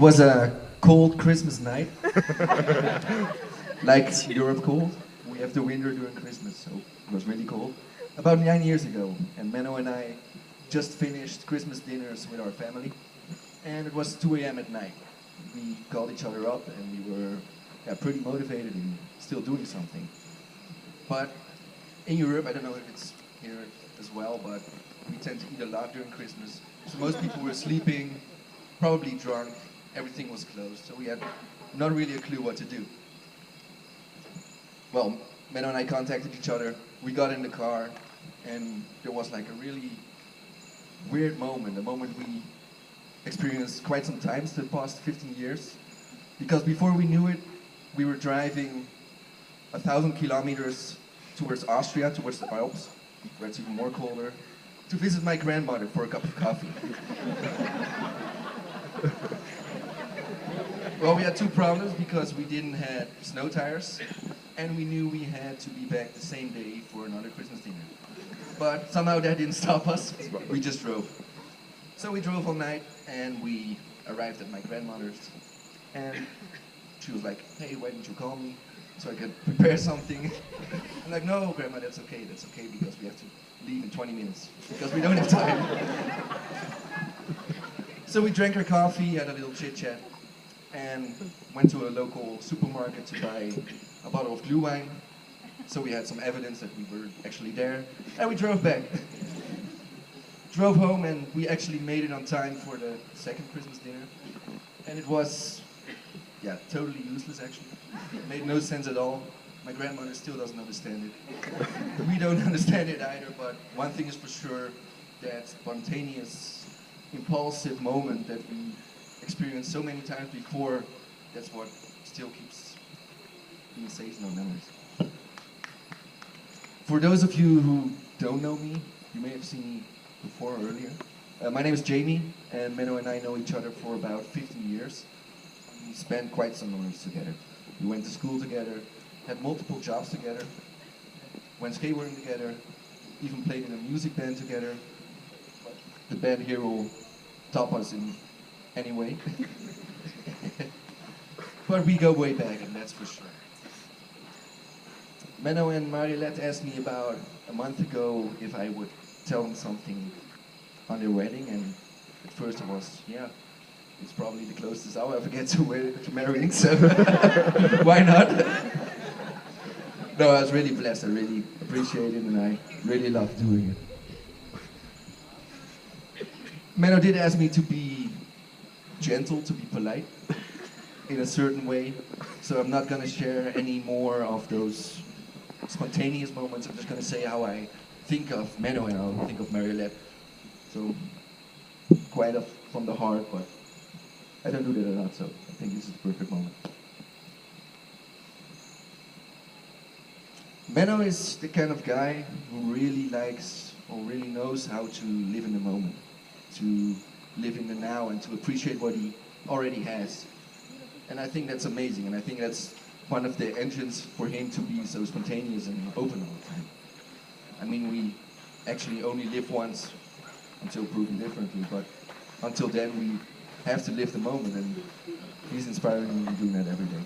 was a cold Christmas night, like Europe cold. We have the winter during Christmas, so it was really cold. About 9 years ago, and Menno and I just finished Christmas dinners with our family, and it was 2 a.m. at night. We called each other up, and we were pretty motivated and still doing something. But in Europe, I don't know if it's here as well, but we tend to eat a lot during Christmas. So most people were sleeping, probably drunk, everything was closed, so we had not really a clue what to do. Well, Menno and I contacted each other, we got in the car, and there was like a really weird moment, a moment we experienced quite some times the past 15 years. Because before we knew it, we were driving 1,000 kilometers towards Austria, towards the Alps, where it's even more colder, to visit my grandmother for a cup of coffee. Well, we had two problems because we didn't have snow tires, and we knew we had to be back the same day for another Christmas dinner. But somehow that didn't stop us, we just drove. So we drove all night, and we arrived at my grandmother's, and she was like, hey, why didn't you call me so I could prepare something? I'm like, no, Grandma, that's okay, because we have to leave in 20 minutes, because we don't have time. So we drank our coffee, had a little chit-chat, and went to a local supermarket to buy a bottle of glühwein. So we had some evidence that we were actually there, and we drove back. Drove home, and we actually made it on time for the second Christmas dinner. And it was, totally useless actually. It made no sense at all. My grandmother still doesn't understand it. We don't understand it either, but one thing is for sure, that spontaneous, impulsive moment that we experienced so many times before, that's what still keeps being saved in our memories. For those of you who don't know me, you may have seen me before or earlier. My name is Jaime, and Menno and I know each other for about 15 years. We spent quite some moments together. We went to school together, had multiple jobs together, went skateboarding together, even played in a music band together. But the band here will top us in any way. But we go way back, and that's for sure. Menno and Marialet asked me about a month ago if I would tell them something on their wedding, and at first it was, it's probably the closest I'll ever get to marrying, so why not? No, I was really blessed, I really appreciate it, and I really love doing it. Menno did ask me to be gentle, to be polite, in a certain way, so I'm not going to share any more of those spontaneous moments. I'm just going to say how I think of Menno and how I think of Marialet. So, quite from the heart, but I don't do that a lot, so I think this is the perfect moment. Menno is the kind of guy who really likes or really knows how to live in the moment, to live in the now and to appreciate what he already has. And I think that's amazing, and I think that's one of the engines for him to be so spontaneous and open all the time. I mean, we actually only live once until proven differently, but until then we have to live the moment, and he's inspiring me in doing that every day.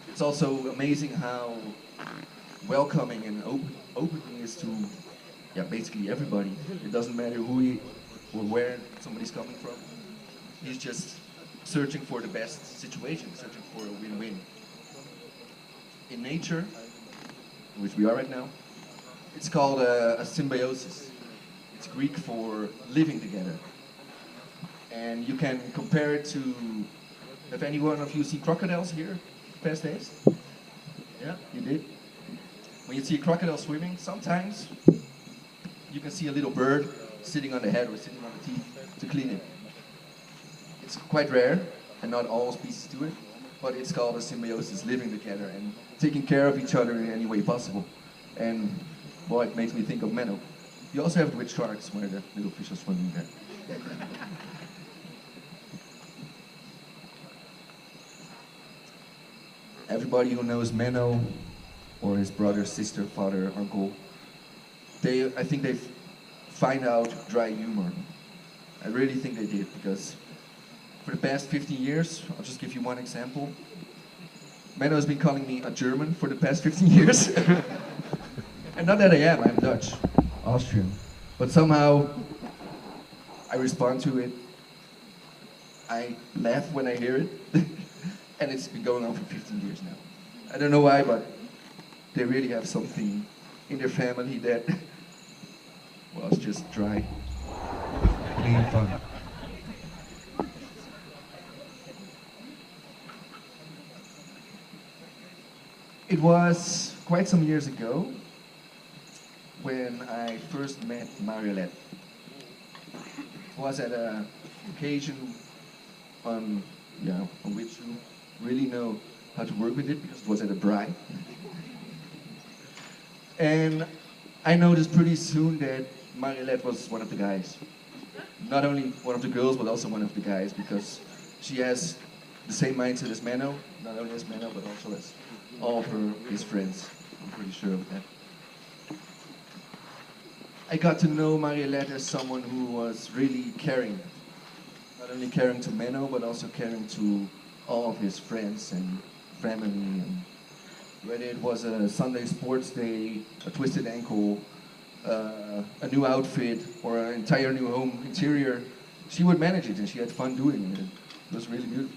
It's also amazing how welcoming and open he is to basically everybody. It doesn't matter who or where somebody's coming from. He's just searching for the best situation, searching for a win-win. In nature, which we are right now, it's called a symbiosis. It's Greek for living together. And you can compare it to, have any one of you seen crocodiles here past days? Yeah, you did? When you see a crocodile swimming, sometimes you can see a little bird sitting on the head or sitting on the teeth to clean it. It's quite rare, and not all species do it, but it's called a symbiosis, living together and taking care of each other in any way possible. And boy, it makes me think of Menno. You also have it with sharks, where the little fish are swimming there. Everybody who knows Menno, or his brother, sister, father, uncle, I think they find out dry humor. I really think they did, because for the past 15 years. I'll just give you one example. Menno has been calling me a German for the past 15 years. And not that I am, I'm Dutch, Austrian. But somehow I respond to it. I laugh when I hear it. And it's been going on for 15 years now. I don't know why, but they really have something in their family that, well, it's just dry. Clean fun. It was quite some years ago when I first met Marialet. It was at an occasion on which you really know how to work with it, because it was at a bride. And I noticed pretty soon that Marialet was one of the guys. Not only one of the girls, but also one of the guys, because she has the same mindset as Menno, not only as Menno, but also as all of his friends. I'm pretty sure of that. I got to know Marialet as someone who was really caring. Not only caring to Menno, but also caring to all of his friends and family. And whether it was a Sunday sports day, a twisted ankle, a new outfit, or an entire new home interior, she would manage it and she had fun doing it. It was really beautiful.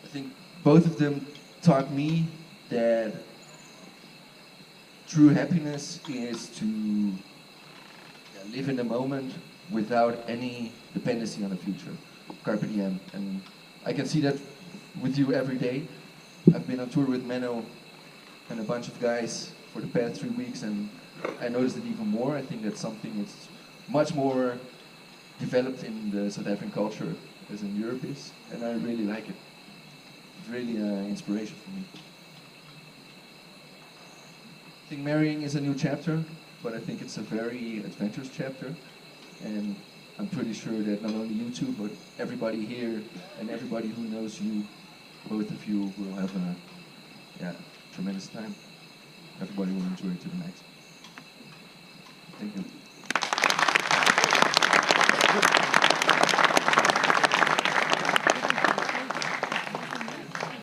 I think both of them taught me that true happiness is to live in the moment without any dependency on the future. Carpe diem. And I can see that with you every day. I've been on tour with Menno and a bunch of guys for the past 3 weeks, and I noticed it even more. I think that's something that's much more developed in the South African culture as in Europe is, and I really like it. It's really an inspiration for me. I think marrying is a new chapter, but I think it's a very adventurous chapter, and I'm pretty sure that not only you two, but everybody here and everybody who knows you, both of you will have a tremendous time. Everybody will enjoy it to the max. Thank you.